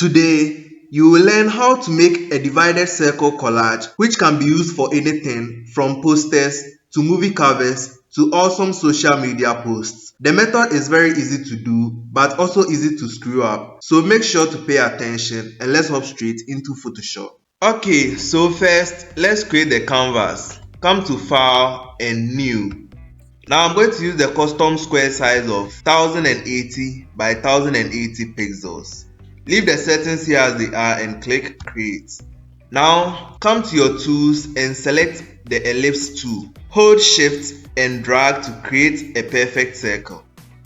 Today, you will learn how to make a divided circle collage which can be used for anything from posters to movie covers to awesome social media posts. The method is very easy to do but also easy to screw up, so make sure to pay attention and let's hop straight into Photoshop. Okay, so first let's create the canvas. Come to File and New. Now I'm going to use the custom square size of 1080 by 1080 pixels. Leave the settings here as they are and click Create. Now come to your tools and select the ellipse tool. Hold Shift and drag to create a perfect circle.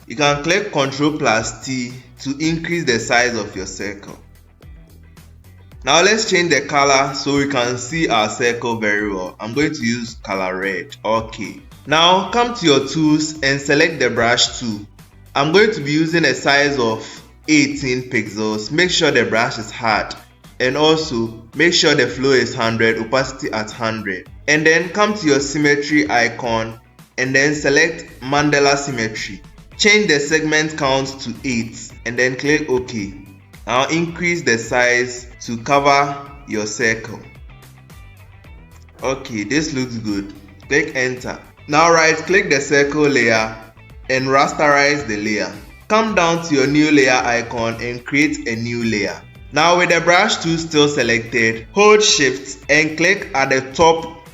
You can click Ctrl+T to increase the size of your circle. Now let's change the color so we can see our circle very well. I'm going to use color red. Okay. Now come to your tools and select the brush tool. I'm going to be using a size of 18 pixels. Make sure the brush is hard and also make sure the flow is 100, opacity at 100. And then come to your symmetry icon and then select mandala symmetry. Change the segment count to 8 and then click OK. Now increase the size to cover your circle. Okay, this looks good. Click enter. Now right click the circle layer and rasterize the layer. Come down to your new layer icon and create a new layer. Now with the brush tool still selected, hold Shift and click at the top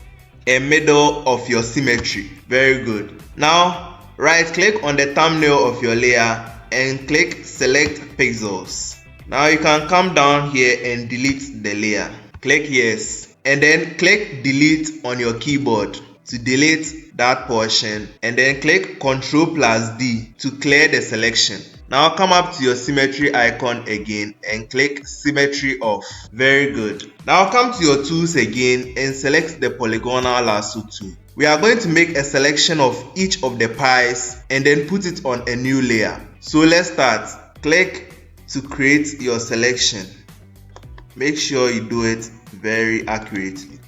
and middle of your symmetry. Very good. Now right click on the thumbnail of your layer and click select pixels. Now you can come down here and delete the layer. Click yes and then click delete on your keyboard to delete that portion and then click Ctrl+D to clear the selection. Now come up to your symmetry icon again and click symmetry off. Very good. Now come to your tools again and select the polygonal lasso tool. We are going to make a selection of each of the pies and then put it on a new layer. So let's start. Click to create your selection. Make sure you do it very accurately.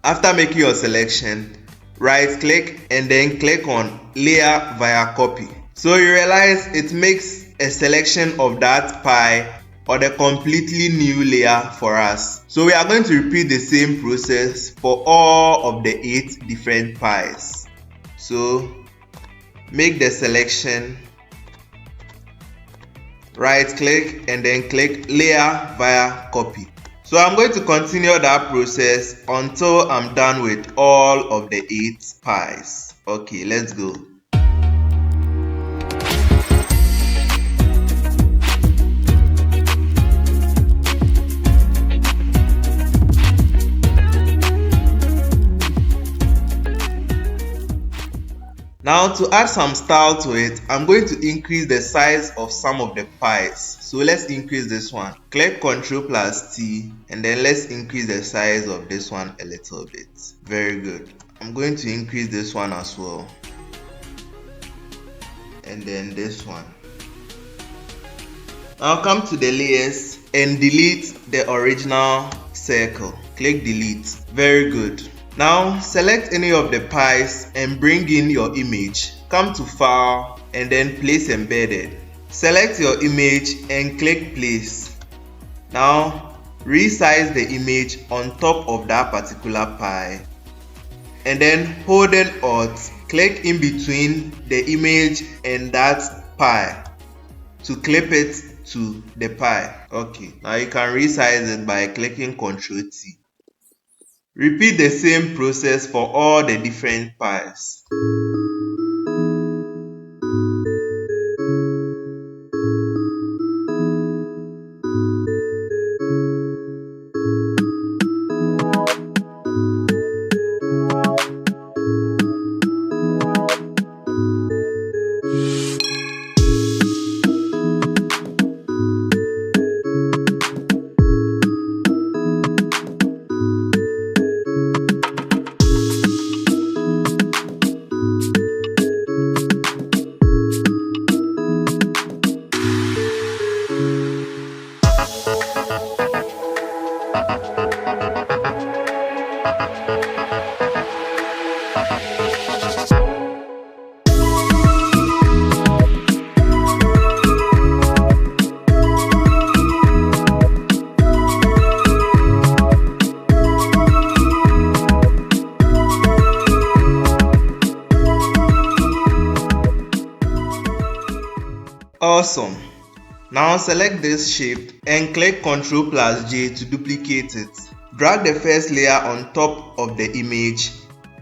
After making your selection, right click and then click on layer via copy. So you realize it makes a selection of that pie or the completely new layer for us. So we are going to repeat the same process for all of the 8 different pies. So make the selection, right click and then click layer via copy. So I'm going to continue that process until I'm done with all of the 8 pies. Okay, let's go. Now to add some style to it, I'm going to increase the size of some of the pies. So let's increase this one. Click Ctrl+T and then let's increase the size of this one a little bit. Very good. I'm going to increase this one as well. And then this one. Now come to the layers and delete the original circle. Click delete. Very good. Now select any of the pies and bring in your image. Come to File and then Place Embedded. Select your image and click Place. Now resize the image on top of that particular pie. And then holding Alt, click in between the image and that pie to clip it to the pie. Okay, now you can resize it by clicking Ctrl+T. Repeat the same process for all the different pies. Awesome. Now select this shape and click Ctrl+J to duplicate it. Drag the first layer on top of the image.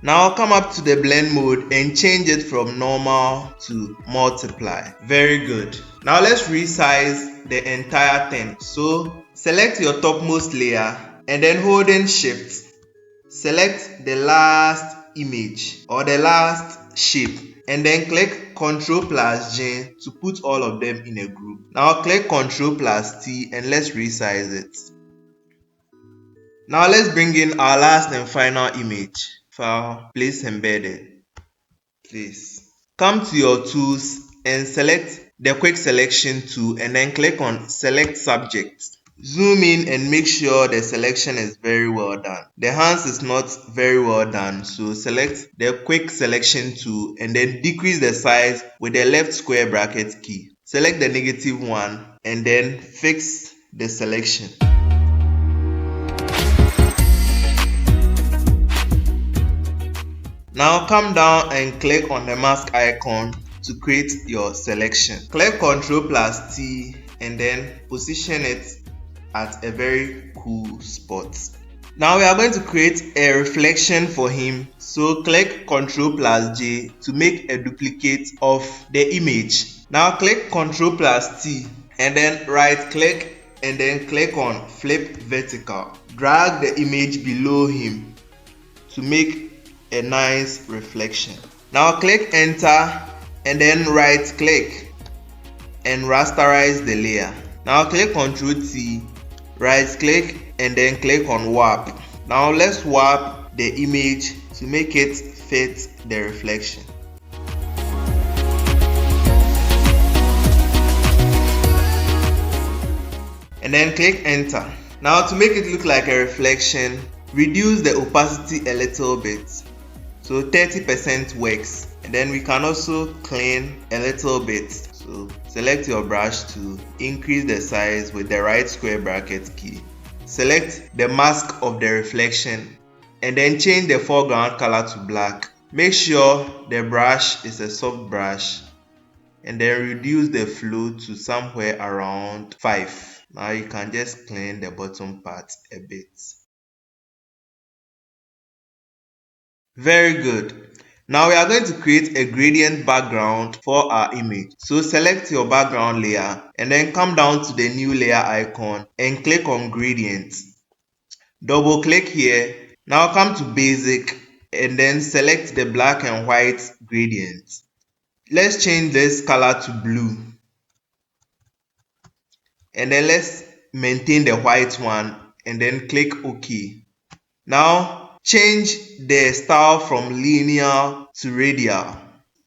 Now come up to the blend mode and change it from normal to multiply. Very good. Now let's resize the entire thing. So select your topmost layer and then holding Shift, select the last image or the last shape and then click Ctrl+J to put all of them in a group. Now click Ctrl+T and let's resize it. Now let's bring in our last and final image. File, place embedded. Place. Come to your tools and select the quick selection tool and then click on select subject. Zoom in and make sure the selection is very well done. The hands is not very well done, so select the quick selection tool and then decrease the size with the left square bracket key. Select the -1 and then fix the selection. Now come down and click on the mask icon to create your selection. Click Ctrl+T and then position it at a very cool spot. Now we are going to create a reflection for him. So click Ctrl+J to make a duplicate of the image. Now click Ctrl+T and then right click and then click on flip vertical. Drag the image below him to make a nice reflection. Now click enter and then right click and rasterize the layer. Now click Ctrl+T, right click and then click on warp. Now let's warp the image to make it fit the reflection. And then click enter. Now to make it look like a reflection, reduce the opacity a little bit. So 30% works. And then we can also clean a little bit. So select your brush to increase the size with the right square bracket key. Select the mask of the reflection and then change the foreground color to black. Make sure the brush is a soft brush and then reduce the flow to somewhere around 5. Now you can just clean the bottom part a bit. Very good. Now we are going to create a gradient background for our image. So select your background layer and then come down to the new layer icon and click on gradient. Double click here. Now come to basic and then select the black and white gradient. Let's change this color to blue. And then let's maintain the white one and then click OK. Now change the style from linear to radial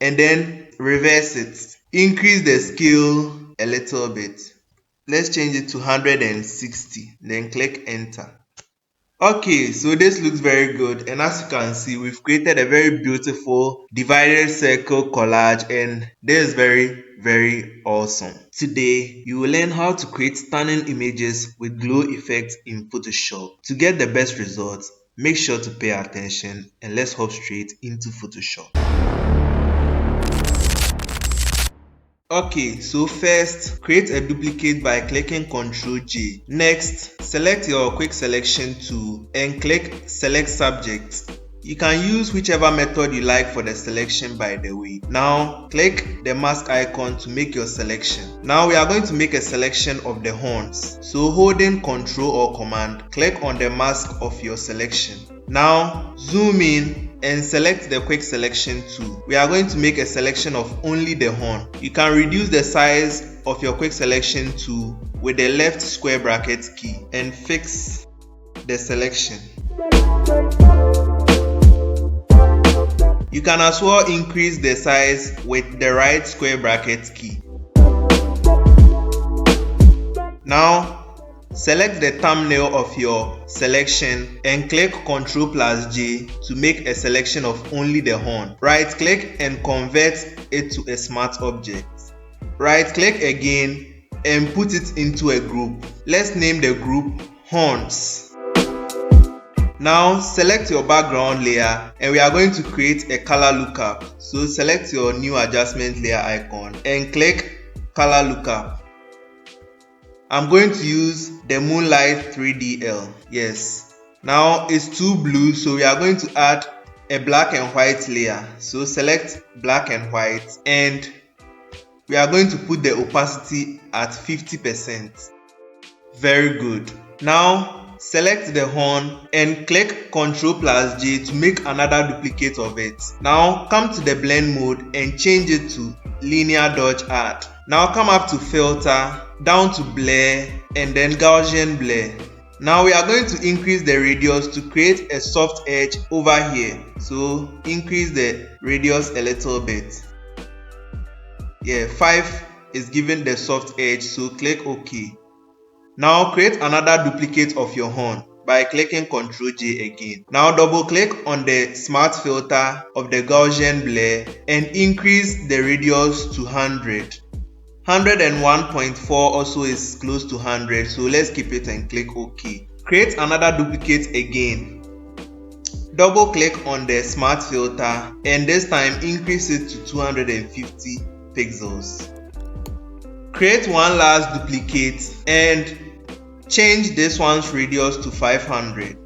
and then reverse it. Increase the scale a little bit. Let's change it to 160. Then click enter. Okay, so this looks very good, and as you can see, we've created a very beautiful divided circle collage, and this is very awesome. Today, you will learn how to create stunning images with glow effects in Photoshop. To get the best results, make sure to pay attention and let's hop straight into Photoshop. Okay, so first, create a duplicate by clicking Ctrl+J. Next, select your quick selection tool and click select subject. You can use whichever method you like for the selection, by the way. Now, click the mask icon to make your selection. Now, we are going to make a selection of the horns. So, holding Ctrl or Command, click on the mask of your selection. Now, zoom in and select the quick selection tool. We are going to make a selection of only the horn. You can reduce the size of your quick selection tool with the left square bracket key and fix the selection. You can as well increase the size with the right square bracket key. Now, select the thumbnail of your selection and click Ctrl+J to make a selection of only the horn. Right click and convert it to a smart object. Right click again and put it into a group. Let's name the group Horns. Now select your background layer and we are going to create a color lookup. So select your new adjustment layer icon and click color lookup. I'm going to use the Moonlight 3DL. Yes. Now it's too blue, so we are going to add a black and white layer. So select black and white, and we are going to put the opacity at 50%. Very good. Now select the horn and click Ctrl+J to make another duplicate of it. Now come to the blend mode and change it to linear dodge add. Now come up to filter, down to blur, and then Gaussian blur. Now we are going to increase the radius to create a soft edge over here. So increase the radius a little bit. Yeah, 5 is giving the soft edge, so click OK. Now create another duplicate of your horn by clicking Ctrl+J again. Now double click on the smart filter of the Gaussian blur and increase the radius to 100. 101.4 also is close to 100, so let's keep it and click OK. Create another duplicate again. Double click on the smart filter and this time increase it to 250 pixels. Create one last duplicate and change this one's radius to 500.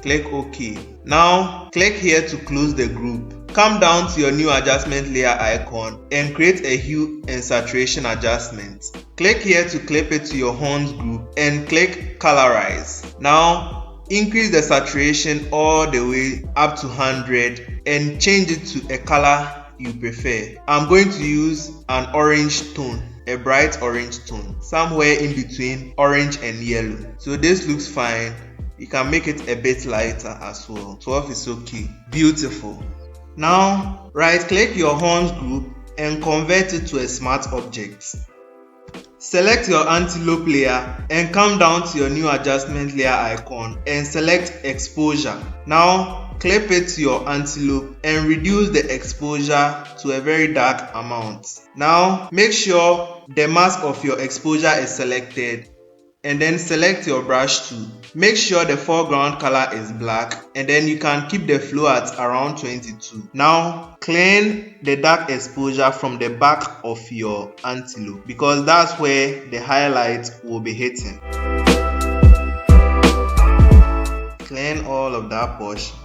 Click OK. Now click here to close the group. Come down to your new adjustment layer icon and create a hue and saturation adjustment. Click here to clip it to your horns group and click colorize. Now increase the saturation all the way up to 100 and change it to a color you prefer. I'm going to use an orange tone, a bright orange tone, somewhere in between orange and yellow. So this looks fine. You can make it a bit lighter as well. 12 is okay. Beautiful. Now right click your horns group and convert it to a smart object. Select your antelope layer and come down to your new adjustment layer icon and select exposure. Now clip it to your antelope and reduce the exposure to a very dark amount. Now make sure the mask of your exposure is selected and then select your brush tool. Make sure the foreground color is black and then you can keep the flow at around 22. Now clean the dark exposure from the back of your antelope because that's where the highlight will be hitting. Clean all of that portion.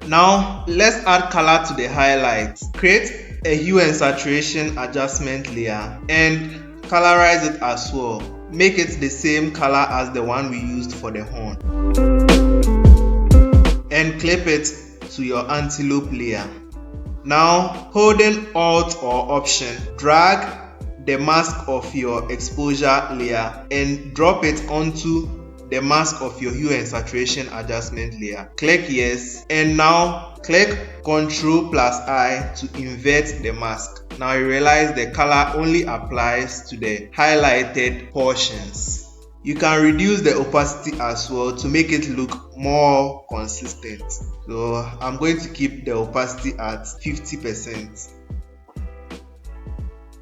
Now let's add color to the highlights. Create a hue and saturation adjustment layer and colorize it as well. Make it the same color as the one we used for the horn. And clip it to your antelope layer. Now holding Alt or Option, drag the mask of your exposure layer and drop it onto the mask of your hue and saturation adjustment layer. Click yes and now click Ctrl+I to invert the mask. Now you realize the color only applies to the highlighted portions. You can reduce the opacity as well to make it look more consistent. So I'm going to keep the opacity at 50%.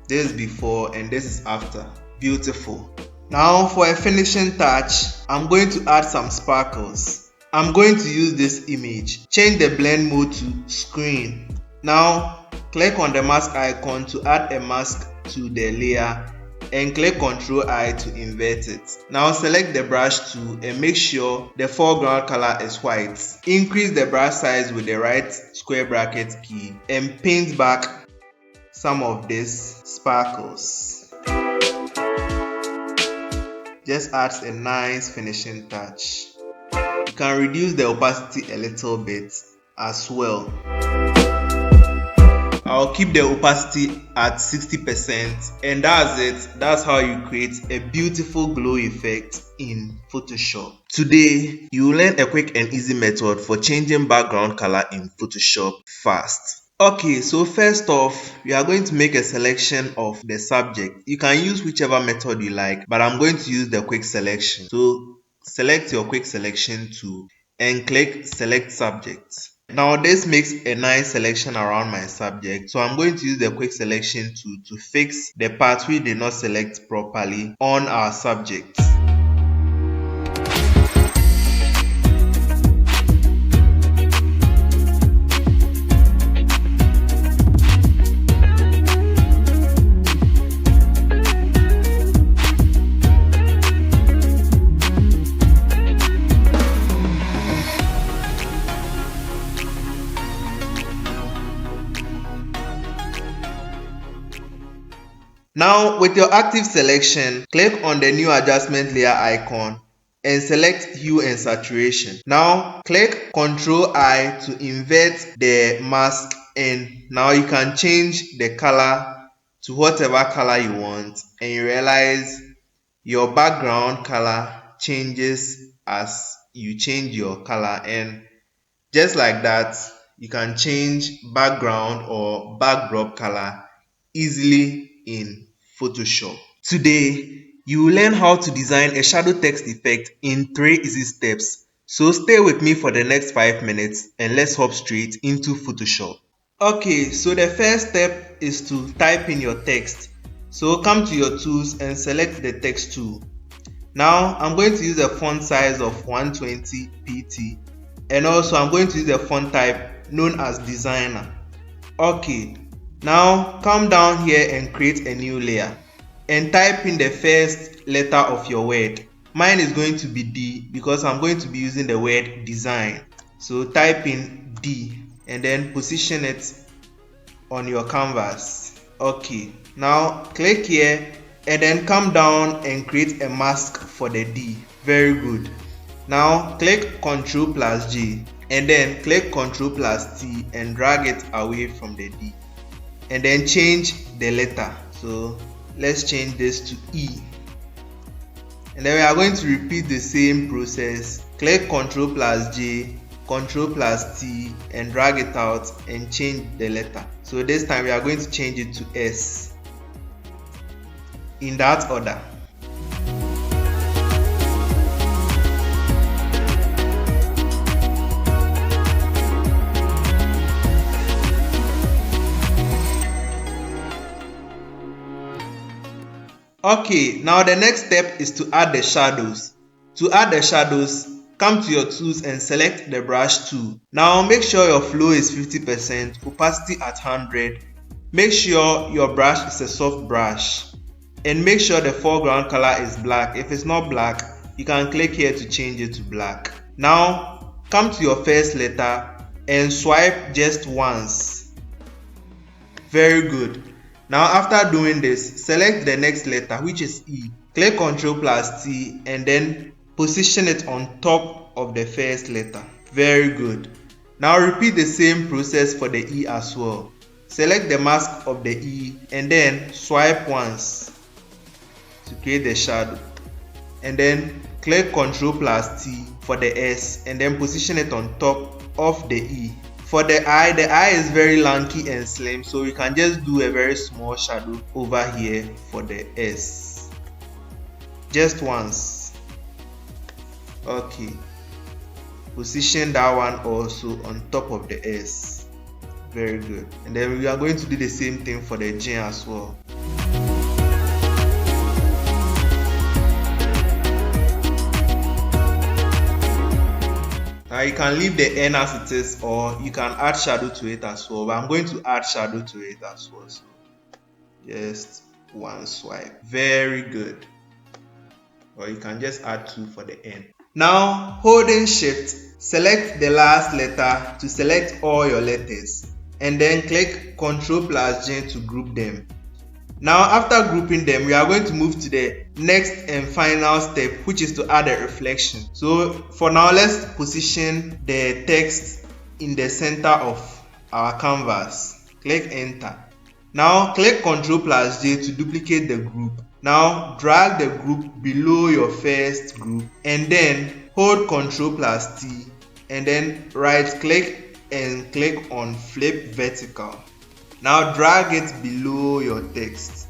This is before and this is after. Beautiful. Now for a finishing touch, I'm going to add some sparkles. I'm going to use this image. Change the blend mode to screen. Now click on the mask icon to add a mask to the layer and click Ctrl+I to invert it. Now select the brush tool and make sure the foreground color is white. Increase the brush size with the right square bracket key and paint back some of these sparkles. Just adds a nice finishing touch. You can reduce the opacity a little bit as well. I'll keep the opacity at 60% and that's it. That's how you create a beautiful glow effect in Photoshop. Today, you will learn a quick and easy method for changing background color in Photoshop fast. Okay, so first off, we are going to make a selection of the subject. You can use whichever method you like, but I'm going to use the quick selection. So select your quick selection tool and click select subject. Now this makes a nice selection around my subject, so I'm going to use the quick selection tool to fix the part we did not select properly on our subject. Now with your active selection, click on the new adjustment layer icon and select hue and saturation. Now click Ctrl I to invert the mask, and now you can change the color to whatever color you want, and you realize your background color changes as you change your color, and just like that you can change background or backdrop color easily in Photoshop. Today, you will learn how to design a shadow text effect in 3 easy steps. So stay with me for the next 5 minutes and let's hop straight into Photoshop. Okay, so the first step is to type in your text. So come to your tools and select the text tool. Now I'm going to use a font size of 120 pt, and also I'm going to use a font type known as designer. Okay, now come down here and create a new layer and type in the first letter of your word. Mine is going to be D because I'm going to be using the word design. So type in D and then position it on your canvas. Okay, now click here and then come down and create a mask for the D. Very good. Now click Ctrl+J and then click Ctrl+T and drag it away from the D, and then change the letter. So let's change this to E, and then we are going to repeat the same process. Click Ctrl+J, Ctrl+T and drag it out and change the letter. So this time we are going to change it to S, in that order. Okay, now the next step is to add the shadows. To add the shadows, come to your tools and select the brush tool. Now make sure your flow is 50%, opacity at 100. Make sure your brush is a soft brush, and make sure the foreground color is black. If it's not black, you can click here to change it to black. Now come to your first letter and swipe just once. Very good. Now after doing this, select the next letter, which is E. Click Ctrl+T and then position it on top of the first letter. Very good. Now repeat the same process for the E as well. Select the mask of the E and then swipe once to create the shadow, and then click Ctrl+T for the S and then position it on top of the E. For the eye is very lanky and slim, so you can just do a very small shadow over here for the S. Just once. Okay. Position that one also on top of the S. Very good. And then we are going to do the same thing for the J as well. Now you can leave the N as it is, or you can add shadow to it as well, but I'm going to add shadow to it as well. So just one swipe. Very good. Or you can just add 2 for the N. Now holding Shift, select the last letter to select all your letters, and then click Ctrl+J to group them. Now after grouping them, we are going to move to the next and final step, which is to add a reflection. So for now, let's position the text in the center of our canvas. Click Enter. Now click Ctrl plus J to duplicate the group. Now drag the group below your first group and then hold Ctrl plus T and then right click and click on flip vertical. Now drag it below your text.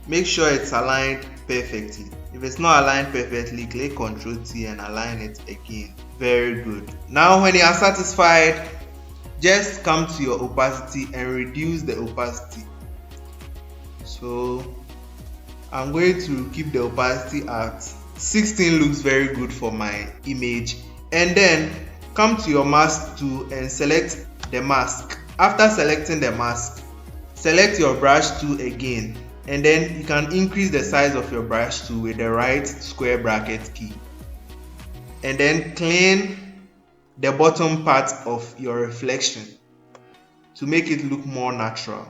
Make sure it's aligned perfectly. If it's not aligned perfectly, click Ctrl T and align it again. Very good. Now when you are satisfied, just come to your opacity and reduce the opacity. So I'm going to keep the opacity at 16. Looks very good for my image. And then come to your mask tool and select the mask. After selecting the mask, select your brush tool again, and then you can increase the size of your brush tool with the right square bracket key. And then clean the bottom part of your reflection to make it look more natural.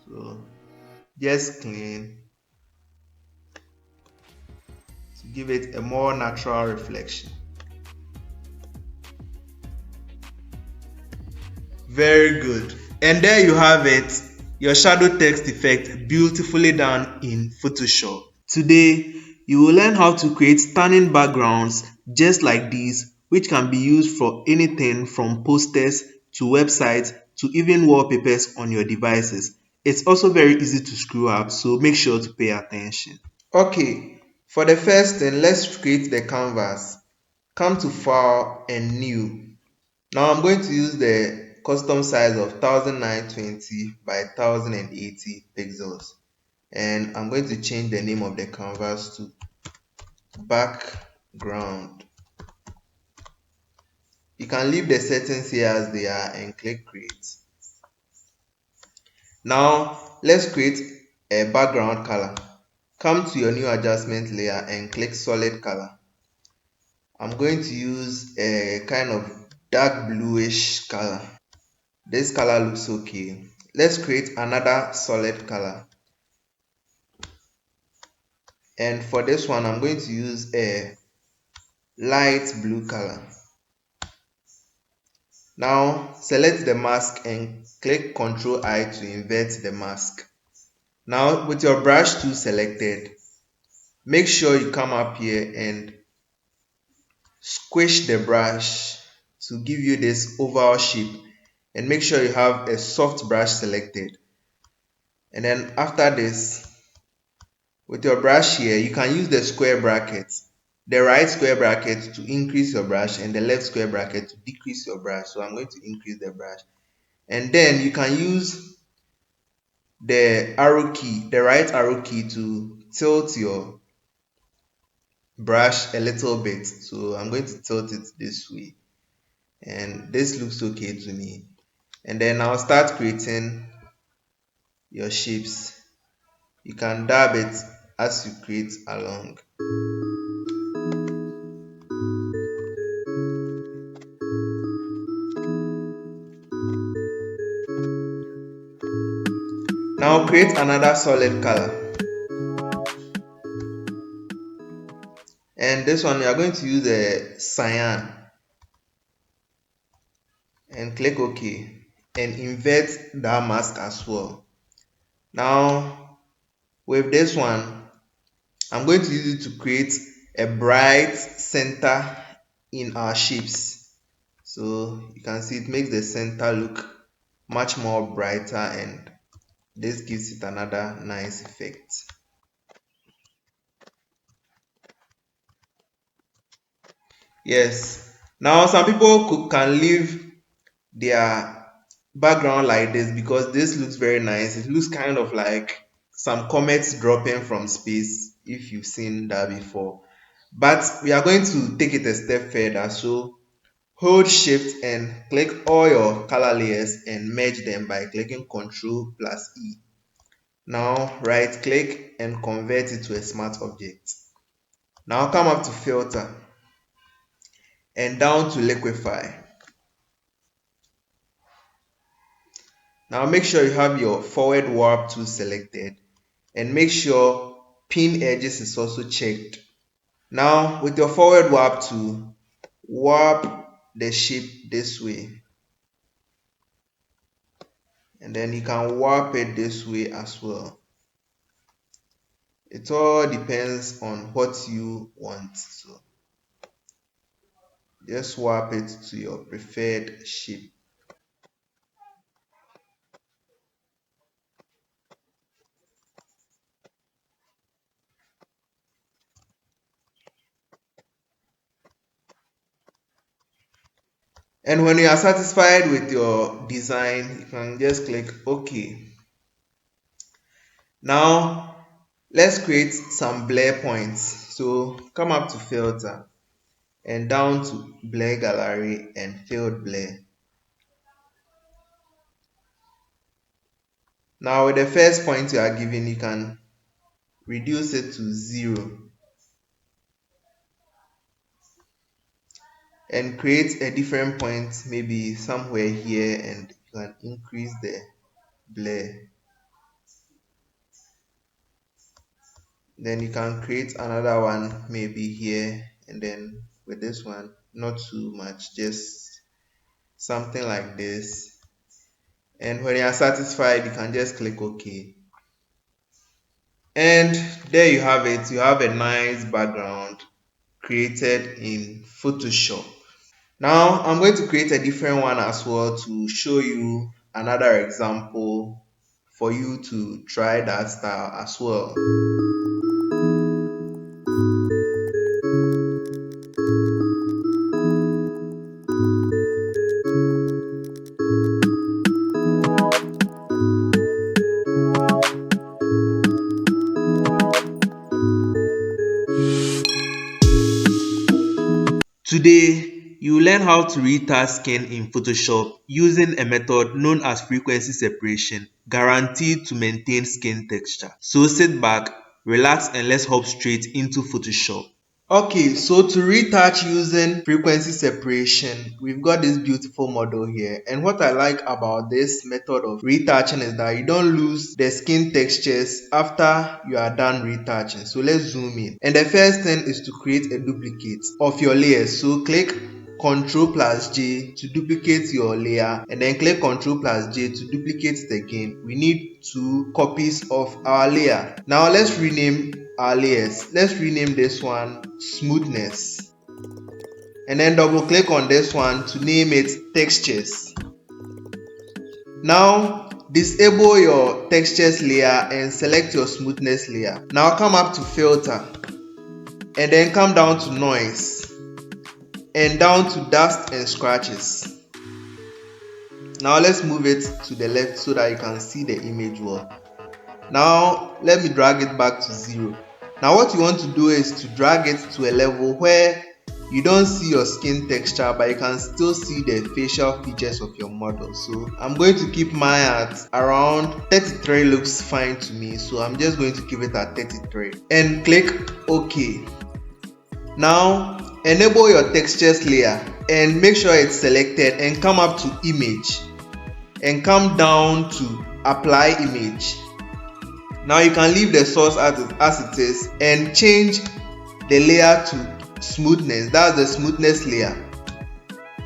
So just clean to give it a more natural reflection. Very good. And there you have it, your shadow text effect beautifully done in Photoshop. Today, you will learn how to create stunning backgrounds just like these, which can be used for anything from posters to websites to even wallpapers on your devices. It's also very easy to screw up, so make sure to pay attention. Okay, for the first thing, let's create the canvas. Come to File and New. Now I'm going to use the custom size of 1920 by 1080 pixels, and I'm going to change the name of the canvas to background. You can leave the settings here as they are and click create. Now let's create a background color. Come to your new adjustment layer and click solid color. I'm going to use a kind of dark bluish color. This color looks okay. Let's create another solid color. And for this one, I'm going to use a light blue color. Now select the mask and click Ctrl I to invert the mask. Now with your brush tool selected, make sure you come up here and squish the brush to give you this oval shape, and make sure you have a soft brush selected. And then after this, with your brush here, you can use the square bracket, the right square bracket to increase your brush and the left square bracket to decrease your brush. So I'm going to increase the brush. And then you can use the arrow key, the right arrow key, to tilt your brush a little bit. So I'm going to tilt it this way, and this looks okay to me. And then I'll start creating your shapes. You can dab it as you create along. Now create another solid color. And this one we are going to use a cyan, and click OK and invert that mask as well. Now with this one, I'm going to use it to create a bright center in our shapes. So you can see it makes the center look much more brighter, and this gives it another nice effect. Yes, now some people can leave their background like this because this looks very nice. It looks kind of like some comets dropping from space, if you've seen that before. But we are going to take it a step further. So hold shift and click all your color layers and merge them by clicking Ctrl plus E. Now right click and convert it to a smart object. Now come up to filter and down to liquify. Now make sure you have your forward warp tool selected, and make sure pin edges is also checked. Now with your forward warp tool, warp the shape this way. and then you can warp it this way as well. It all depends on what you want. So just warp it to your preferred shape. And when you are satisfied with your design, you can just click OK. Now let's create some blur points. So come up to filter and down to blur gallery and field blur. Now with the first point you are given, you can reduce it to 0 and create a different point, maybe somewhere here, and you can increase the blur. Then you can create another one maybe here, and then with this one not too much, just something like this. And when you are satisfied, you can just click OK. And there you have it. You have a nice background created in Photoshop. Now I'm going to create a different one as well to show you another example for you to try that style as well. Today, you will learn how to retouch skin in Photoshop using a method known as frequency separation, guaranteed to maintain skin texture. So sit back, relax, and let's hop straight into Photoshop. Okay, so to retouch using frequency separation, we've got this beautiful model here. And what I like about this method of retouching is that you don't lose the skin textures after you are done retouching. So let's zoom in. And the first thing is to create a duplicate of your layers. So click Ctrl plus J to duplicate your layer, and then click Ctrl plus J to duplicate it again. We need 2 copies of our layer. Now let's rename our layers. Let's rename this one Smoothness, and then double click on this one to name it Textures. Now disable your textures layer and select your smoothness layer. Now come up to filter and then come down to noise and down to dust and scratches. Now let's move it to the left so that you can see the image well. Now let me drag it back to 0. Now what you want to do is to drag it to a level where you don't see your skin texture, but you can still see the facial features of your model. So I'm going to keep mine at around 33. Looks fine to me, so I'm just going to keep it at 33 and click OK. Now enable your textures layer and make sure it's selected, and come up to image and come down to apply image. Now you can leave the source as it is and change the layer to smoothness. That's the smoothness layer.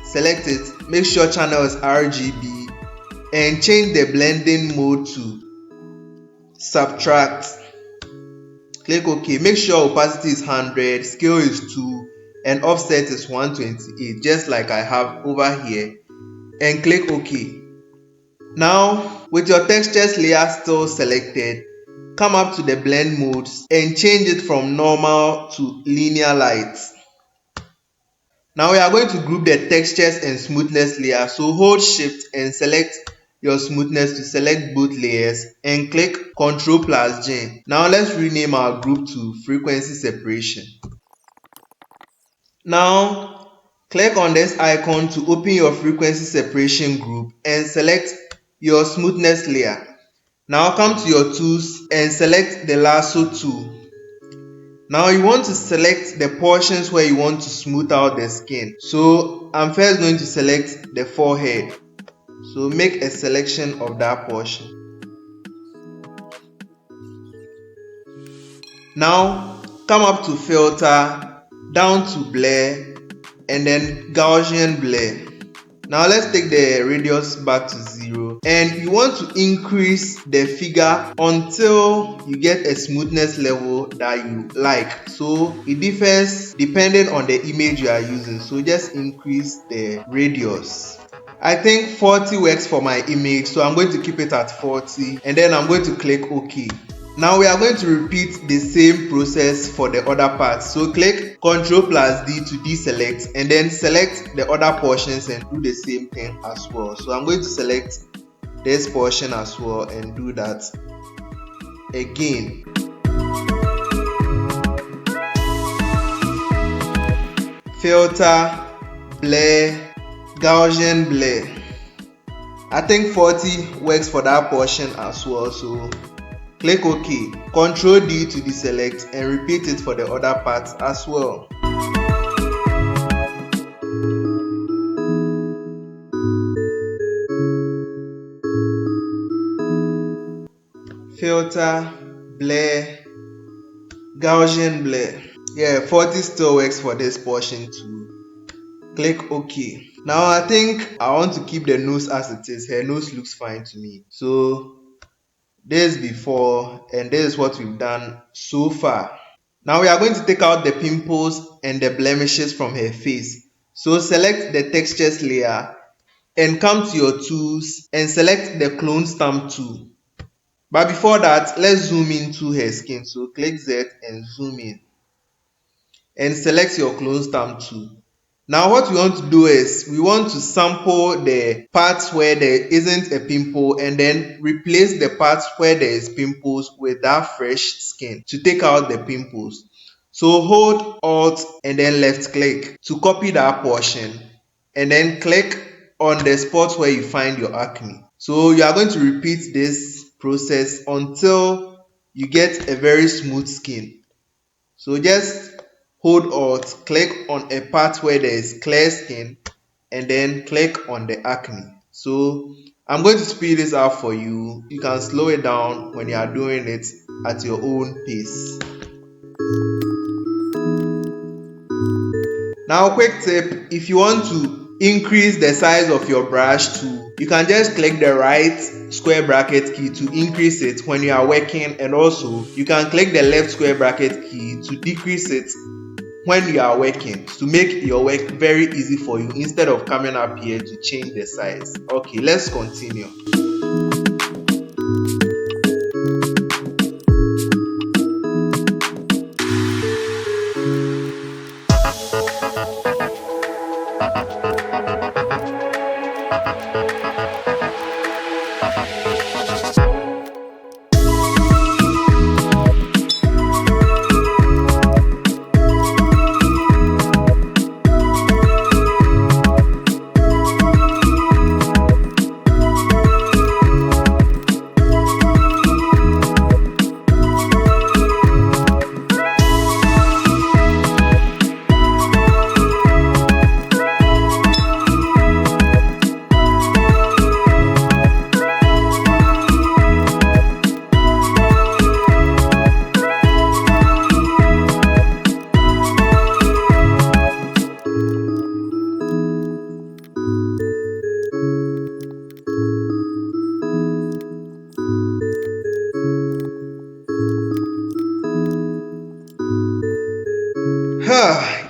Select it, make sure channel is RGB, and change the blending mode to subtract. Click OK. Make sure opacity is 100, scale is 2, and offset is 128, just like I have over here, and click OK. Now with your textures layer still selected, come up to the blend modes and change it from normal to linear light. Now we are going to group the textures and smoothness layer, so hold shift and select your smoothness to select both layers and click Ctrl plus J. Now let's rename our group to frequency separation. Now click on this icon to open your frequency separation group and select your smoothness layer. Now come to your tools and select the lasso tool. Now you want to select the portions where you want to smooth out the skin. So I'm first going to select the forehead. So make a selection of that portion. Now come up to filter, down to blur, and then Gaussian blur. Now let's take the radius back to 0, and you want to increase the figure until you get a smoothness level that you like. So it differs depending on the image you are using, so just increase the radius. I think 40 works for my image, so I'm going to keep it at 40, and then I'm going to click OK. Now we are going to repeat the same process for the other parts. So click Ctrl+D to deselect, and then select the other portions and do the same thing as well. So I'm going to select this portion as well and do that again. Filter, blur, Gaussian blur. I think 40 works for that portion as well, so click OK. Ctrl+D to deselect and repeat it for the other parts as well. Filter, blur, Gaussian blur. Yeah, 40 still works for this portion too. Click OK. Now I think I want to keep the nose as it is. Her nose looks fine to me. So this is before, and this is what we've done so far. Now we are going to take out the pimples and the blemishes from her face. So select the textures layer and come to your tools and select the clone stamp tool. But before that, let's zoom into her skin. So click Z and zoom in and select your clone stamp tool. Now what we want to do is we want to sample the parts where there isn't a pimple and then replace the parts where there is pimples with that fresh skin to take out the pimples. So hold Alt and then left click to copy that portion, and then click on the spot where you find your acne. So you are going to repeat this process until you get a very smooth skin. So just hold Alt, click on a part where there is clear skin, and then click on the acne. So I'm going to speed this up for you. You can slow it down when you are doing it at your own pace. Now, quick tip, if you want to increase the size of your brush tool, you can just click the right square bracket key to increase it when you are working, and also you can click the left square bracket key to decrease it when you are working, to make your work very easy for you instead of coming up here to change the size. Okay, let's continue.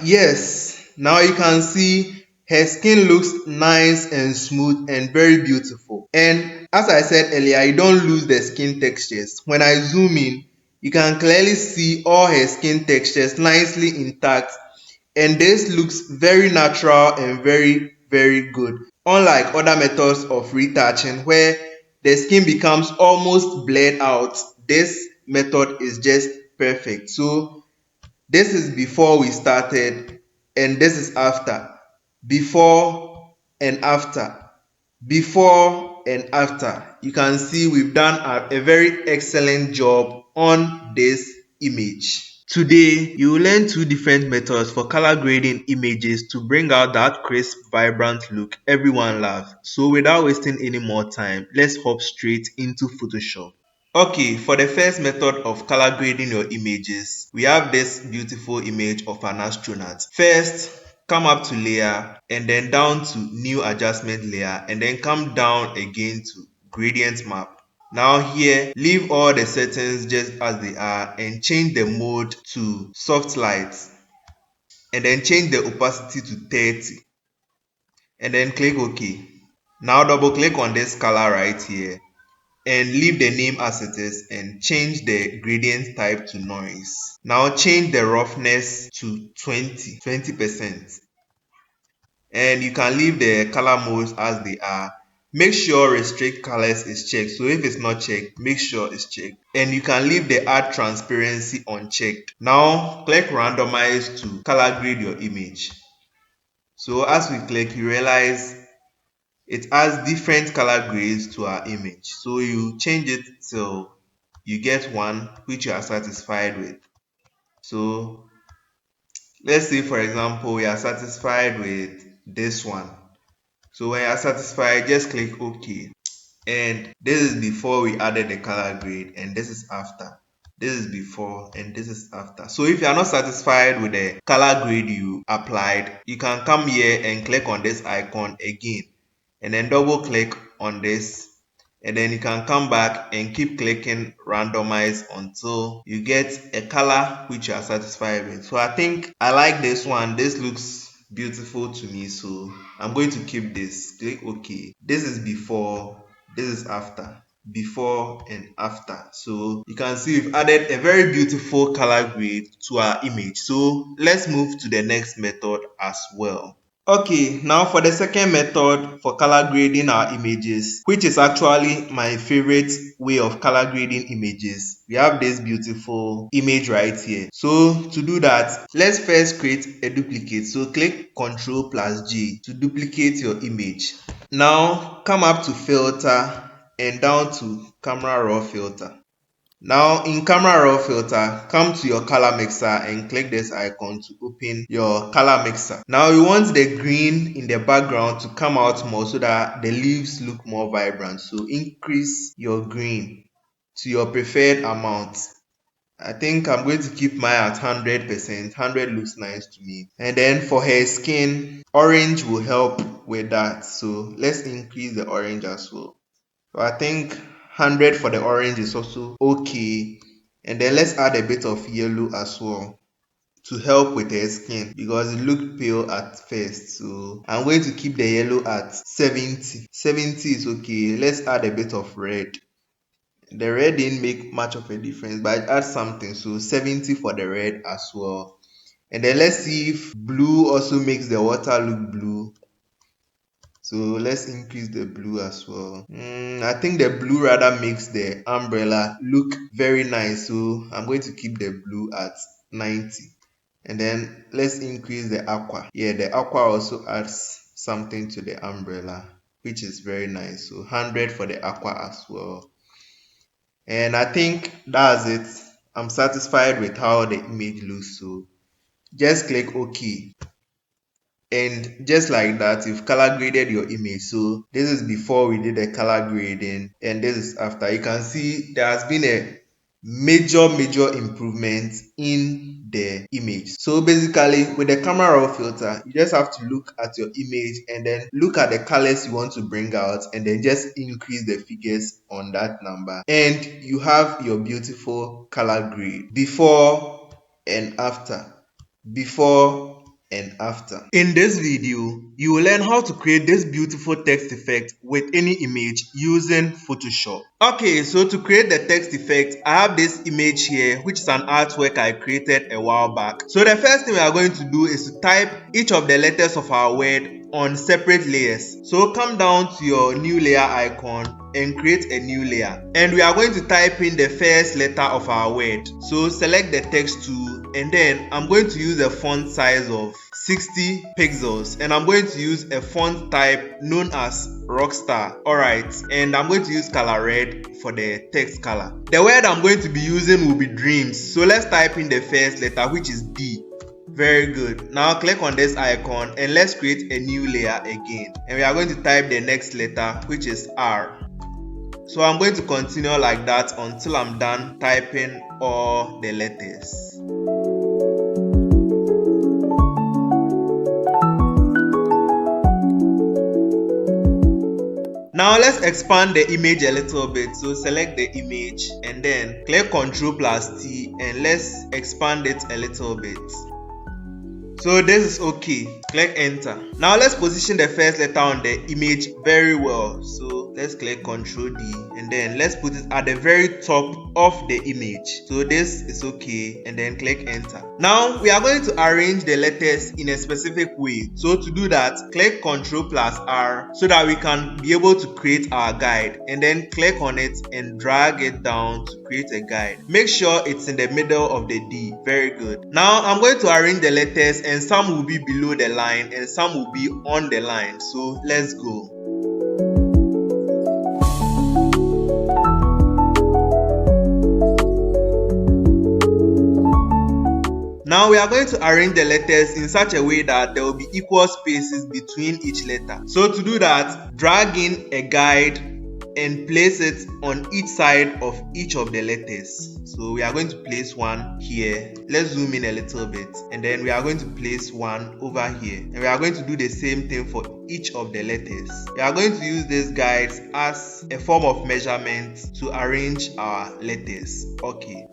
Yes, now you can see her skin looks nice and smooth and very beautiful. And as I said earlier, you don't lose the skin textures. When I zoom in, you can clearly see all her skin textures nicely intact, and this looks very natural and very good. Unlike other methods of retouching where the skin becomes almost blurred out, this method is just perfect. So this is before we started, and this is after. Before and after. Before and after. You can see we've done a very excellent job on this image. Today, you will learn two different methods for color grading images to bring out that crisp, vibrant look everyone loves. So without wasting any more time, let's hop straight into Photoshop. Okay, for the first method of color grading your images, we have this beautiful image of an astronaut. First, come up to layer and then down to new adjustment layer and then come down again to gradient map. Now here, leave all the settings just as they are and change the mode to soft light and then change the opacity to 30 and then click OK. Now double click on this color right here and leave the name as it is and change the gradient type to noise. Now change the roughness to 20%. And you can leave the color modes as they are. Make sure restrict colors is checked. So if it's not checked, make sure it's checked. And you can leave the add transparency unchecked. Now click randomize to color grade your image. So as we click, you realize it has different color grades to our image. So you change it till you get one which you are satisfied with. So let's say for example we are satisfied with this one. So when you are satisfied, just click OK. And this is before we added the color grade and this is after. This is before and this is after. So if you are not satisfied with the color grade you applied, you can come here and click on this icon again and then double click on this, and then you can come back and keep clicking randomize until you get a color which you are satisfied with. So I think I like this one. This looks beautiful to me, so I'm going to keep this. Click OK. This is before, this is after, before and after. So you can see we've added a very beautiful color grade to our image. So let's move to the next method as well. Okay, now for the second method for color grading our images, which is actually my favorite way of color grading images. We have this beautiful image right here. So to do that, let's first create a duplicate. So click Ctrl+G to duplicate your image. Now come up to filter and down to camera raw filter. Now in camera raw filter, come to your color mixer and click this icon to open your color mixer. Now you want the green in the background to come out more so that the leaves look more vibrant. So increase your green to your preferred amount. I think I'm going to keep mine at 100%. 100 looks nice to me. And then for her skin, orange will help with that. So let's increase the orange as well. So I think 100 for the orange is also okay. And then let's add a bit of yellow as well to help with her skin because it looked pale at first. So I'm going to keep the yellow at 70. 70 is okay. Let's add a bit of red. The red didn't make much of a difference, but I add something. So 70 for the red as well. And then let's see if blue also makes the water look blue. So let's increase the blue as well. I think the blue rather makes the umbrella look very nice. So I'm going to keep the blue at 90. And then let's increase the aqua. Yeah, the aqua also adds something to the umbrella, which is very nice. So 100 for the aqua as well. And I think that's it. I'm satisfied with how the image looks. So just click OK. And just like that, you've color graded your image. So this is before we did the color grading and this is after. You can see there has been a major improvement in the image. So basically with the camera raw filter, you just have to look at your image and then look at the colors you want to bring out and then just increase the figures on that number. And you have your beautiful color grade before and after. Before and after. In this video, you will learn how to create this beautiful text effect with any image using Photoshop. Okay, so to create the text effect, I have this image here, which is an artwork I created a while back. So the first thing we are going to do is to type each of the letters of our word on separate layers. So come down to your new layer icon and create a new layer. And we are going to type in the first letter of our word. So select the text tool and then I'm going to use a font size of 60 pixels and I'm going to use a font type known as Rockstar. Alright, and I'm going to use color red for the text color. The word I'm going to be using will be dreams. So let's type in the first letter, which is D. Very good. Now click on this icon and let's create a new layer again. And we are going to type the next letter, which is R. So I'm going to continue like that until I'm done typing all the letters. Now let's expand the image a little bit. So select the image and then click Ctrl+T and let's expand it a little bit. So this is okay. Click enter. Now let's position the first letter on the image very well. So let's click Ctrl D and then let's put it at the very top of the image. So this is okay and then click enter. Now we are going to arrange the letters in a specific way. So to do that, click Ctrl+R so that we can be able to create our guide, and then click on it and drag it down to create a guide. Make sure it's in the middle of the D. Very good. Now I'm going to arrange the letters, and some will be below the line and some will be on the line. So let's go. Now we are going to arrange the letters in such a way that there will be equal spaces between each letter. So to do that, drag in a guide and place it on each side of each of the letters. So we are going to place one here. Let's zoom in a little bit, and then we are going to place one over here, and we are going to do the same thing for each of the letters. We are going to use these guides as a form of measurement to arrange our letters. Okay.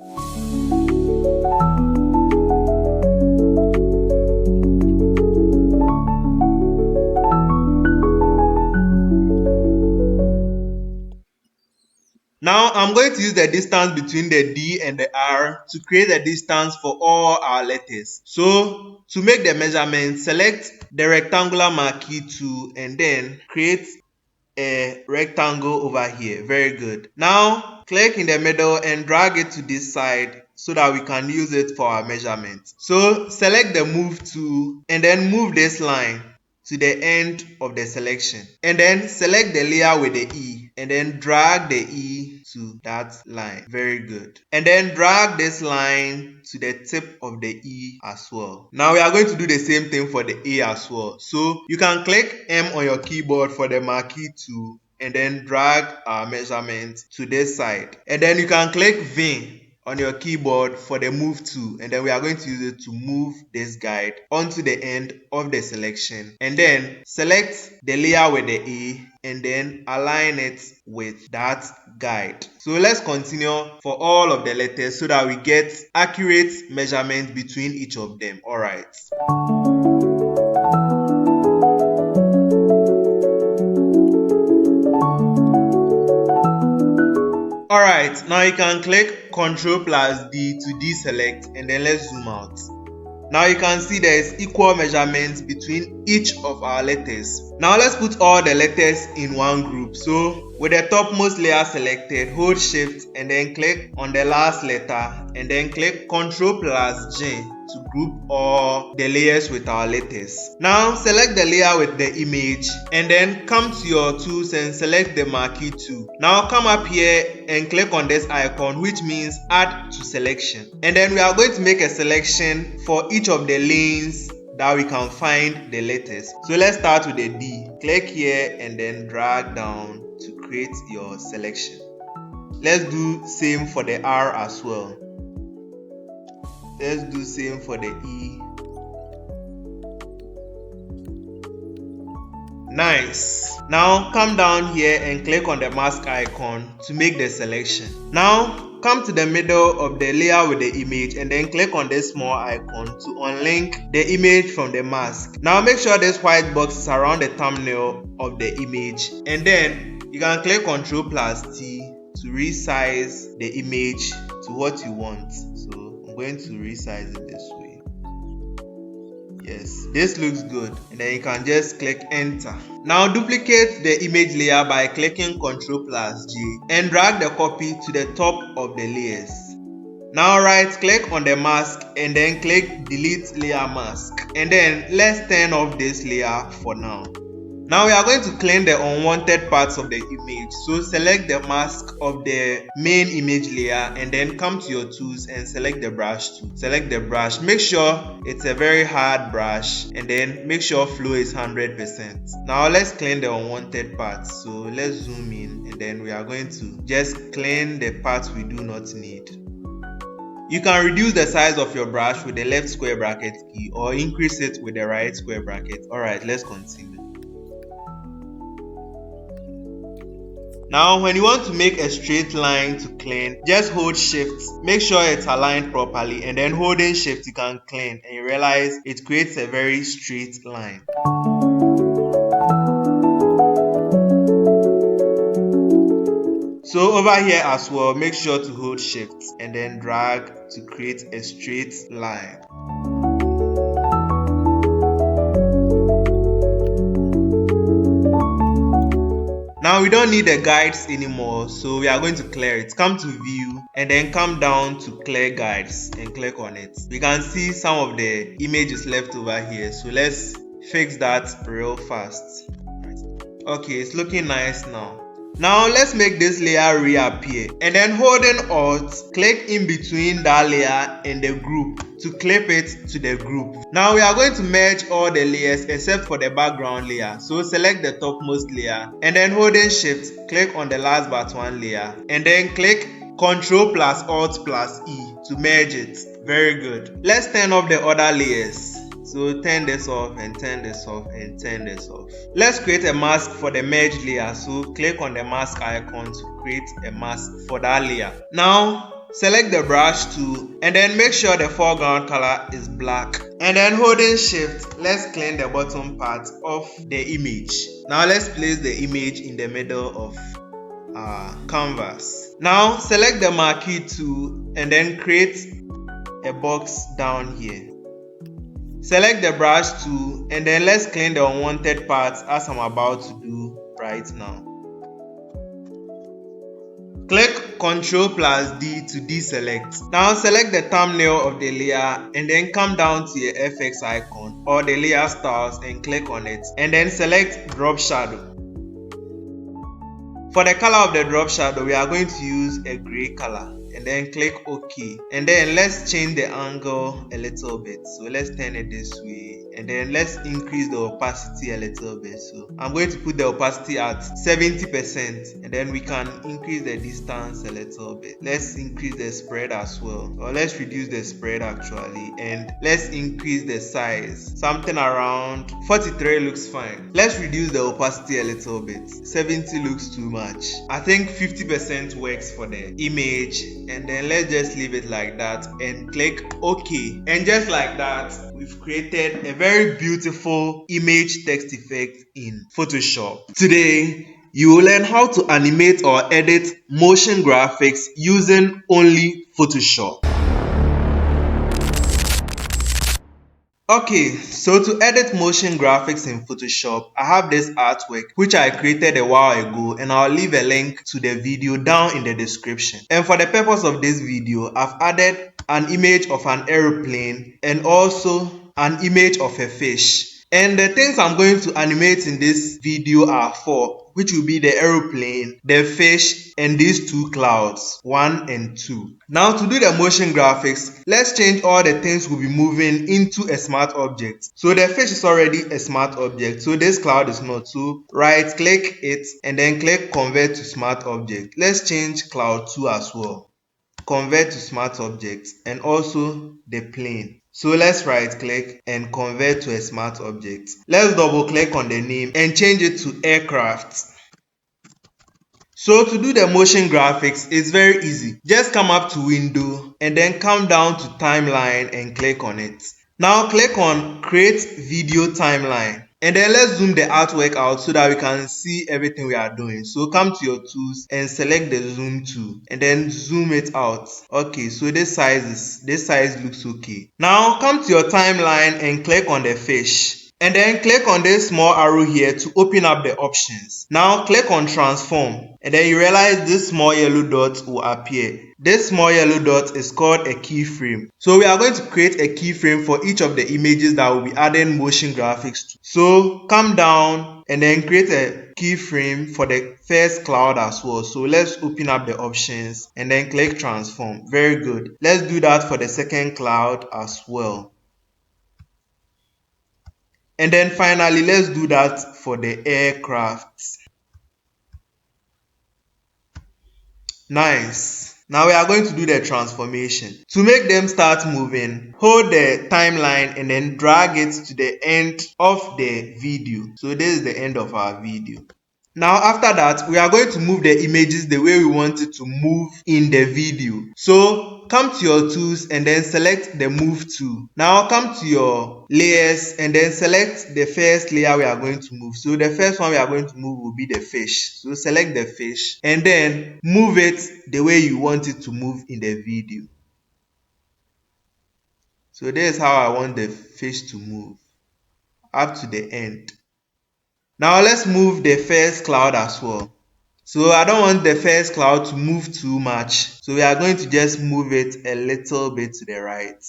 Now I'm going to use the distance between the D and the R to create a distance for all our letters. So to make the measurement, select the rectangular marquee tool and then create a rectangle over here. Very good. Now click in the middle and drag it to this side so that we can use it for our measurement. So select the move tool and then move this line to the end of the selection, and then select the layer with the E and then drag the E to that line. Very good. And then drag this line to the tip of the E as well. Now we are going to do the same thing for the A as well. So you can click M on your keyboard for the marquee tool and then drag our measurement to this side, and then you can click V on your keyboard for the move tool, and then we are going to use it to move this guide onto the end of the selection, and then select the layer with the A and then align it with that guide. So let's continue for all of the letters so that we get accurate measurement between each of them. All right. Alright, now you can click Ctrl+D to deselect, and then let's zoom out. Now you can see there is equal measurements between each of our letters. Now let's put all the letters in one group. So with the topmost layer selected, hold Shift and then click on the last letter and then click Ctrl+J to group all the layers with our letters. Now select the layer with the image and then come to your tools and select the marquee tool. Now come up here and click on this icon, which means add to selection. And then we are going to make a selection for each of the lanes that we can find the letters. So let's start with the D. Click here and then drag down to create your selection. Let's do same for the R as well. Let's do same for the E. Nice. Now come down here and click on the mask icon to make the selection. Now come to the middle of the layer with the image and then click on this small icon to unlink the image from the mask. Now make sure this white box is around the thumbnail of the image, and then you can click Ctrl+T to resize the image to what you want. So I'm going to resize it this way. Yes, this looks good, and then you can just click enter. Now duplicate the image layer by clicking Ctrl+J and drag the copy to the top of the layers. Now right click on the mask and then click delete layer mask, and then let's turn off this layer for now. Now we are going to clean the unwanted parts of the image. So select the mask of the main image layer and then come to your tools and select the brush tool. Select the brush. Make sure it's a very hard brush and then make sure flow is 100%. Now let's clean the unwanted parts. So let's zoom in and then we are going to just clean the parts we do not need. You can reduce the size of your brush with the left square bracket key or increase it with the right square bracket. Alright, let's continue. Now when you want to make a straight line to clean, just hold shift, make sure it's aligned properly, and then holding shift you can clean, and you realize it creates a very straight line. So over here as well, make sure to hold shift and then drag to create a straight line. Now we don't need the guides anymore, so we are going to clear it. Come to view and then come down to clear guides and click on it. We can see some of the images left over here, so let's fix that real fast. Okay, it's looking nice now. Now let's make this layer reappear, and then holding Alt, click in between that layer and the group to clip it to the group. Now we are going to merge all the layers except for the background layer. So select the topmost layer and then holding shift, click on the last but one layer and then click Ctrl plus Alt plus E to merge it. Very good. Let's turn off the other layers. So turn this off and turn this off and turn this off. Let's create a mask for the merge layer. So click on the mask icon to create a mask for that layer. Now select the brush tool and then make sure the foreground color is black. And then holding shift, let's clean the bottom part of the image. Now let's place the image in the middle of our canvas. Now select the marquee tool and then create a box down here. Select the brush tool and then let's clean the unwanted parts as I'm about to do right now. Click Ctrl plus D to deselect. Now select the thumbnail of the layer and then come down to your FX icon or the layer styles and click on it and then select drop shadow. For the color of the drop shadow, we are going to use a gray color. And then click OK, and then let's change the angle a little bit. So let's turn it this way and then let's increase the opacity a little bit. So I'm going to put the opacity at 70% and then we can increase the distance a little bit. Let's increase the spread as well, or let's reduce the spread actually, and let's increase the size. Something around 43 looks fine. Let's reduce the opacity a little bit. 70 looks too much. I think 50% works for the image. And then let's just leave it like that and click OK. And just like that, we've created a very beautiful image text effect in Photoshop. Today, you will learn how to animate or edit motion graphics using only Photoshop. Okay, so to edit motion graphics in Photoshop, I have this artwork which I created a while ago, and I'll leave a link to the video down in the description. And for the purpose of this video, I've added an image of an aeroplane and also an image of a fish. And the things I'm going to animate in this video are four, which will be the aeroplane, the fish, and these two clouds, 1 and 2. Now to do the motion graphics, let's change all the things we'll be moving into a smart object. So the fish is already a smart object, so this cloud is not. So right click it and then click convert to smart object. Let's change cloud 2 as well. Convert to smart object, and also the plane. So let's right click and convert to a smart object. Let's double click on the name and change it to aircraft. So to do the motion graphics, it's very easy. Just come up to window and then come down to timeline and click on it. Now click on create video timeline. And then let's zoom the artwork out so that we can see everything we are doing. So come to your tools and select the zoom tool and then zoom it out. Okay, so this size looks okay. Now come to your timeline and click on the fish. And then click on this small arrow here to open up the options. Now click on transform and then you realize this small yellow dot will appear. This small yellow dot is called a keyframe. So we are going to create a keyframe for each of the images that we'll be adding motion graphics to. So come down and then create a keyframe for the first cloud as well. So let's open up the options and then click transform. Very good. Let's do that for the second cloud as well. And then finally, let's do that for the aircraft. Nice. Now we are going to do the transformation. To make them start moving, hold the timeline and then drag it to the end of the video. So this is the end of our video. Now after that, we are going to move the images the way we want it to move in the video. So come to your tools and then select the move tool. Now come to your layers and then select the first layer we are going to move. So the first one we are going to move will be the fish. So select the fish and then move it the way you want it to move in the video. So this is how I want the fish to move up to the end. Now let's move the first cloud as well. So I don't want the first cloud to move too much. So we are going to just move it a little bit to the right.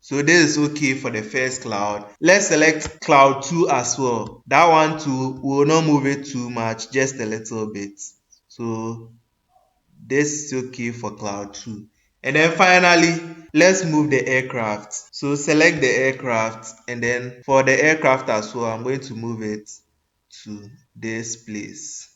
So this is okay for the first cloud. Let's select cloud 2 as well. That one too, we will not move it too much, just a little bit. So this is okay for cloud 2. And then finally, let's move the aircraft. So select the aircraft and then for the aircraft as well, I'm going to move it to this place.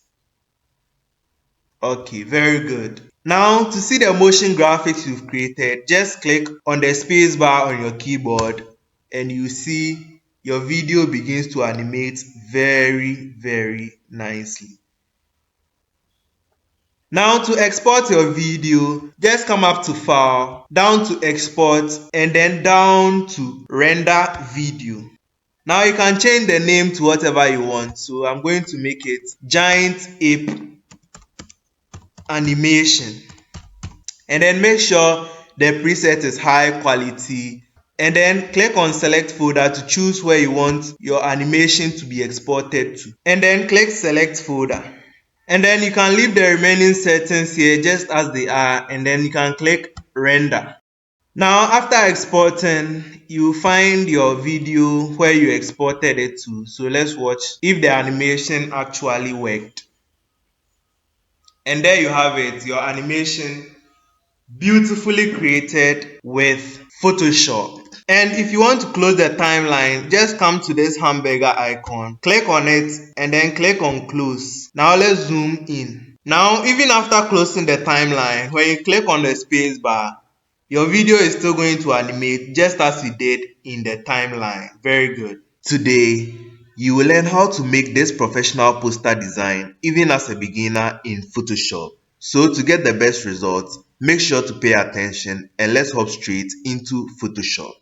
Okay, very good. Now to see the motion graphics you've created, just click on the space bar on your keyboard and you see your video begins to animate very nicely. Now to export your video, just come up to File, down to Export, and then down to Render Video. Now you can change the name to whatever you want. So I'm going to make it Giant Ape Animation. And then make sure the preset is high quality. And then click on Select Folder to choose where you want your animation to be exported to. And then click Select Folder. And then you can leave the remaining settings here just as they are, and then you can click Render. Now after exporting, you find your video where you exported it to. So let's watch if the animation actually worked. And there you have it, your animation beautifully created with Photoshop. And if you want to close the timeline, just come to this hamburger icon, click on it and then click on close. Now let's zoom in. Now even after closing the timeline, when you click on the space bar, your video is still going to animate just as you did in the timeline. Very good. Today, you will learn how to make this professional poster design even as a beginner in Photoshop. So to get the best results, make sure to pay attention and let's hop straight into Photoshop.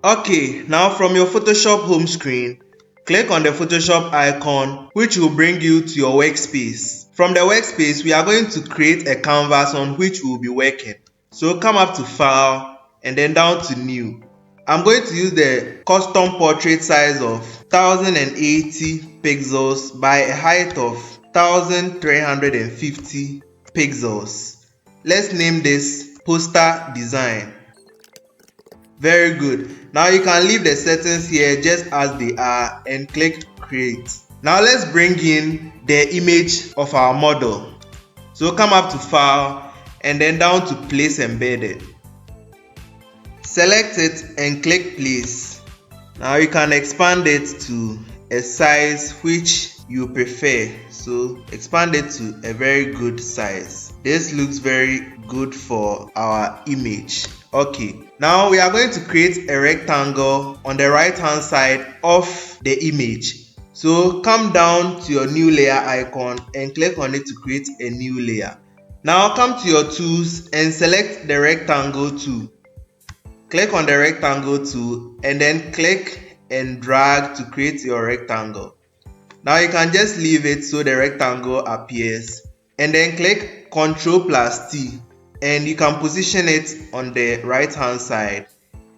Okay, now from your Photoshop home screen, click on the Photoshop icon which will bring you to your workspace. From the workspace, we are going to create a canvas on which we will be working. So come up to File and then down to New. I'm going to use the custom portrait size of 1080 pixels by a height of 1350 pixels. Let's name this Poster Design. Very good. Now you can leave the settings here just as they are and click Create. Now let's bring in the image of our model. So come up to File and then down to Place Embedded. Select it and click Place. Now you can expand it to a size which you prefer. So expand it to a very good size. This looks very good for our image. Okay, now we are going to create a rectangle on the right hand side of the image. So come down to your new layer icon and click on it to create a new layer. Now come to your tools and select the rectangle tool. Click on the rectangle tool and then click and drag to create your rectangle. Now you can just leave it so the rectangle appears and then click Ctrl+T and you can position it on the right hand side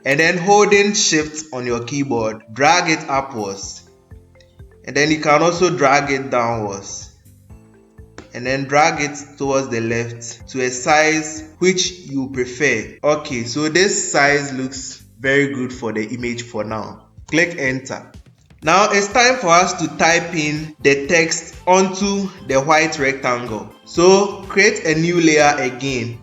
and then holding Shift on your keyboard, drag it upwards and then you can also drag it downwards and then drag it towards the left to a size which you prefer. Okay, so this size looks very good for the image for now. Click Enter. Now it's time for us to type in the text onto the white rectangle. So create a new layer again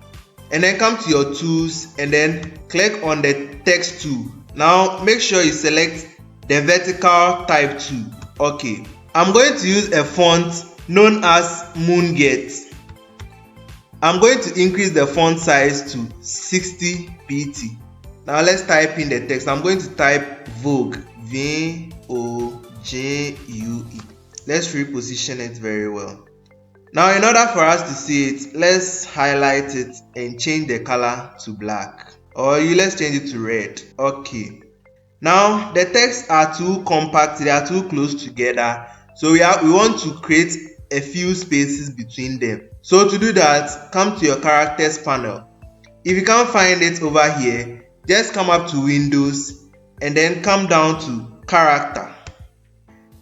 and then come to your tools and then click on the text tool. Now make sure you select the vertical type tool. Okay, I'm going to use a font known as Moongate. I'm going to increase the font size to 60 pt. Now let's type in the text. I'm going to type Vogue, V-O-J-U-E. Let's reposition it very well. Now, in order for us to see it, let's highlight it and change the color to black. Or let's change it to red. Okay. Now, the texts are too compact, they are too close together. So we want to create a few spaces between them. So to do that, come to your characters panel. If you can't find it over here, just come up to Windows and then come down to character.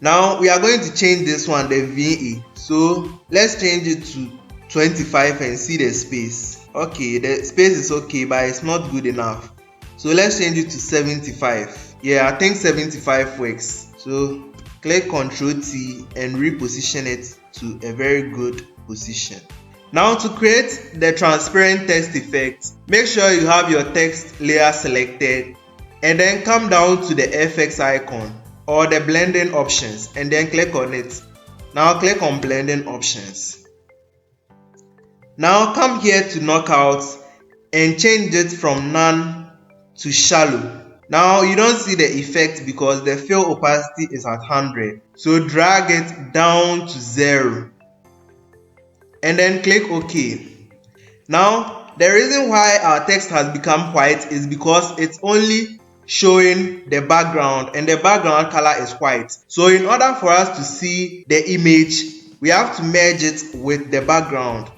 Now we are going to change this one, the VE. So let's change it to 25 and see the space. Okay, the space is okay, but it's not good enough. So let's change it to 75. Yeah, I think 75 works. So click Ctrl T and reposition it to a very good position. Now to create the transparent text effect, make sure you have your text layer selected and then come down to the FX icon or the blending options and then click on it. Now click on blending options. Now come here to knockout and change it from none to shallow. Now you don't see the effect because the fill opacity is at 100. So drag it down to 0 and then click OK. Now the reason why our text has become white is because it's only showing the background and the background color is white. So in order for us to see the image, we have to merge it with the background.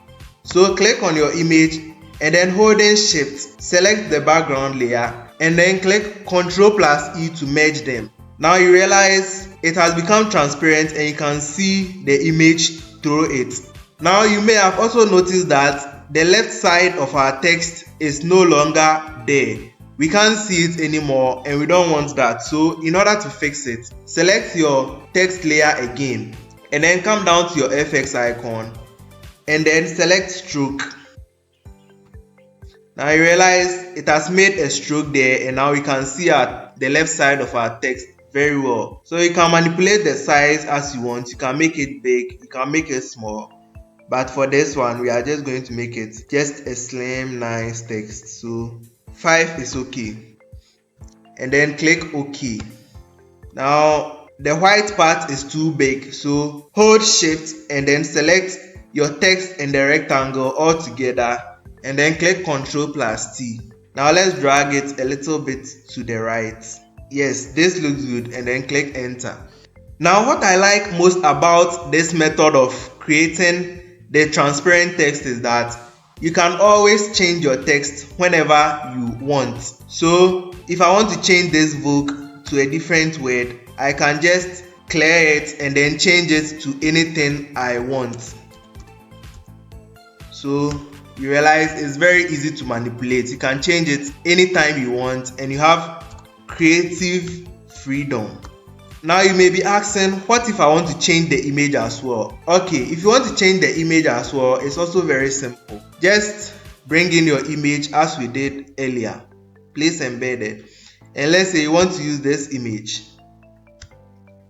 So click on your image and then holding Shift, select the background layer and then click Ctrl+E to merge them. Now you realize it has become transparent and you can see the image through it. Now you may have also noticed that the left side of our text is no longer there. We can't see it anymore and we don't want that. So in order to fix it, select your text layer again and then come down to your FX icon and then select stroke. Now you realize it has made a stroke there and now we can see the left side of our text very well. So you can manipulate the size as you want. You can make it big, you can make it small. But for this one, we are just going to make it just a slim, nice text. So 5 is okay. And then click OK. Now the white part is too big. So hold Shift and then select your text and the rectangle all together. And then click Ctrl+T. Now let's drag it a little bit to the right. Yes, this looks good. And then click Enter. Now what I like most about this method of creating the transparent text is that you can always change your text whenever you want. So if I want to change this book to a different word, I can just clear it and then change it to anything I want. So you realize it's very easy to manipulate. You can change it anytime you want and you have creative freedom. Now you may be asking, what if I want to change the image as well? Okay, if you want to change the image as well, it's also very simple. Just bring in your image as we did earlier. Place embedded. And let's say you want to use this image.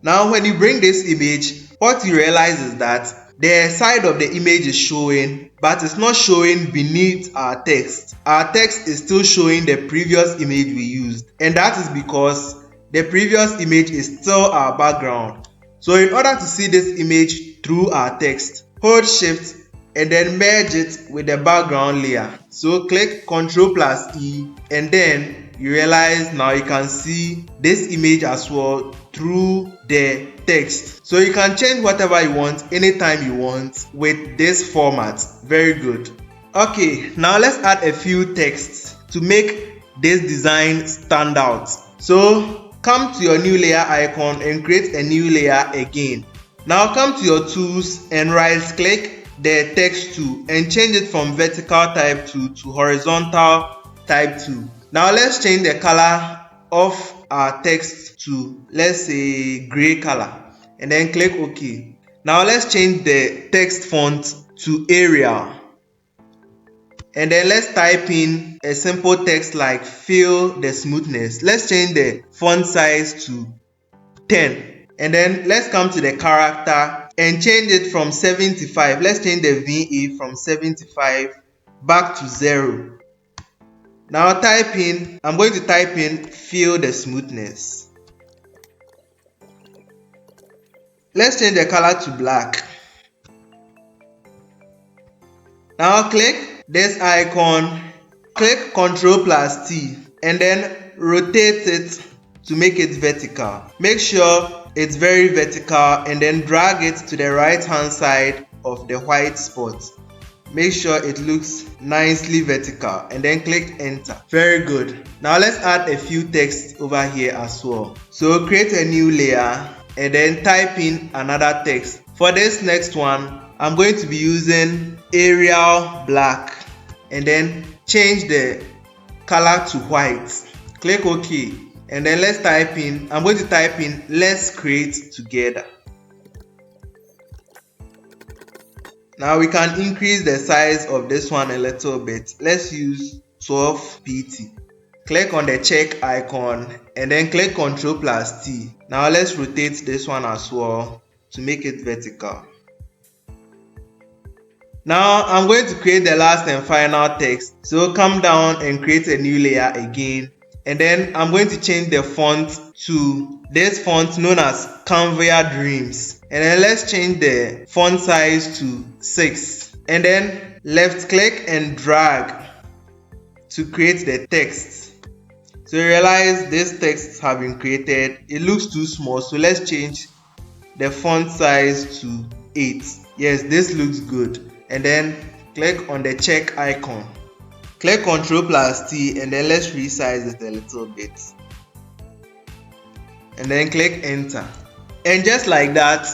Now when you bring this image, what you realize is that the side of the image is showing, but it's not showing beneath our text. Our text is still showing the previous image we used. And that is because the previous image is still our background. So in order to see this image through our text, hold Shift and then merge it with the background layer. So click Ctrl+E and then you realize now you can see this image as well through the text. So you can change whatever you want anytime you want with this format. Very good. Okay, now let's add a few texts to make this design stand out. So come to your new layer icon and create a new layer again. Now come to your tools and right click the text tool and change it from vertical type 2 to horizontal type 2. Now let's change the color of our text to, let's say, gray color and then click OK. Now let's change the text font to Arial. And then let's type in a simple text like feel the smoothness. Let's change the font size to 10. And then let's come to the character and change it from 75. Let's change the VE from 75 back to 0. Now I'm going to type in feel the smoothness. Let's change the color to black. Now click this icon, click Ctrl+T and then rotate it to make it vertical. Make sure it's very vertical and then drag it to the right hand side of the white spot. Make sure it looks nicely vertical and then click enter. Very good. Now let's add a few text over here as well. So create a new layer and then type in another text. For this next one, I'm going to be using Arial black and then change the color to white. Click OK and then I'm going to type in let's create together. Now we can increase the size of this one a little bit. Let's use 12 pt. Click on the check icon and then click Ctrl+T. Now let's rotate this one as well to make it vertical. Now I'm going to create the last and final text. So come down and create a new layer again. And then I'm going to change the font to this font known as Canva Dreams. And then let's change the font size to 6. And then left click and drag to create the text. So you realize this text have been created. It looks too small. So let's change the font size to 8. Yes, this looks good. And then click on the check icon. Click Ctrl+T and then let's resize it a little bit. And then click enter. And just like that,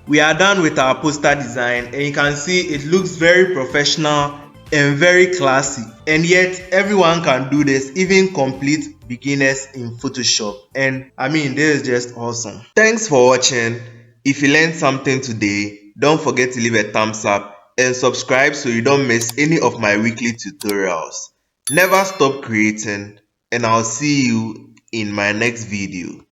we are done with our poster design, and you can see it looks very professional and very classy. And yet everyone can do this, even complete beginners in Photoshop. And I mean, this is just awesome. Thanks for watching. If you learned something today, don't forget to leave a thumbs up and subscribe so you don't miss any of my weekly tutorials. Never stop creating, and I'll see you in my next video.